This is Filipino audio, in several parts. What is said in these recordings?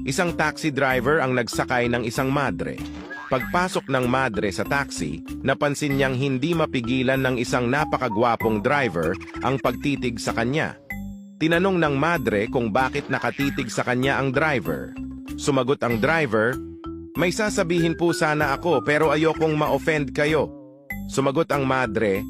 Isang taxi driver ang nagsakay ng isang madre. Pagpasok ng madre sa taxi, napansin niyang hindi mapigilan ng isang napakagwapong driver ang pagtitig sa kanya. Tinanong ng madre kung bakit nakatitig sa kanya ang driver. Sumagot ang driver, "May sasabihin po sana ako pero ayokong ma-offend kayo." Sumagot ang madre,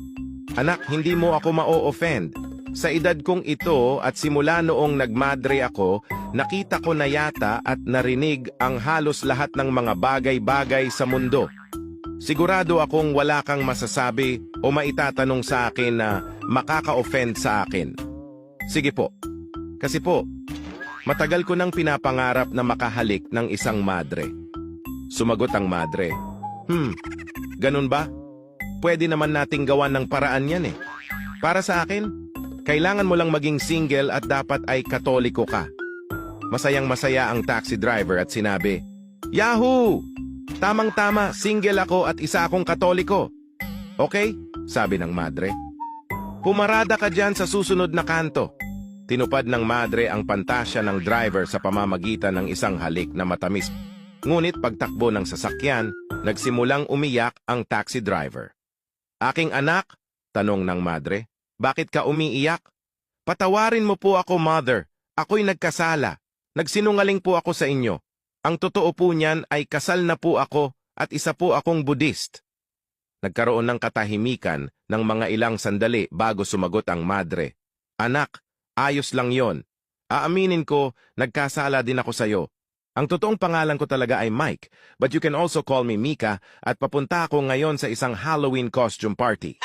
"Anak, hindi mo ako ma-o-offend. Sa edad kong ito at simula noong nagmadre ako, nakita ko na yata at narinig ang halos lahat ng mga bagay-bagay sa mundo. Sigurado akong wala kang masasabi o maitatanong sa akin na makaka-offend sa akin." "Sige po. Kasi po, matagal ko nang pinapangarap na makahalik ng isang madre." Sumagot ang madre, Ganun ba? Pwede naman nating gawan ng paraan yan eh. Para sa akin, kailangan mo lang maging single at dapat ay katoliko ka." Masayang-masaya ang taxi driver at sinabi, "Yahoo! Tamang-tama, single ako at isa akong katoliko." "Okay," sabi ng madre. "Pumarada ka dyan sa susunod na kanto." Tinupad ng madre ang pantasya ng driver sa pamamagitan ng isang halik na matamis. Ngunit pagtakbo ng sasakyan, nagsimulang umiyak ang taxi driver. "Aking anak?" tanong ng madre. "Bakit ka umiiyak?" "Patawarin mo po ako, mother. Ako'y nagkasala. Nagsinungaling po ako sa inyo. Ang totoo po niyan ay kasal na po ako at isa po akong Buddhist." Nagkaroon ng katahimikan ng mga ilang sandali bago sumagot ang madre. "Anak, ayos lang yon. Aaminin ko, nagkasala din ako sa'yo. Ang totoong pangalan ko talaga ay Mike, but you can also call me Mika at papunta ako ngayon sa isang Halloween costume party."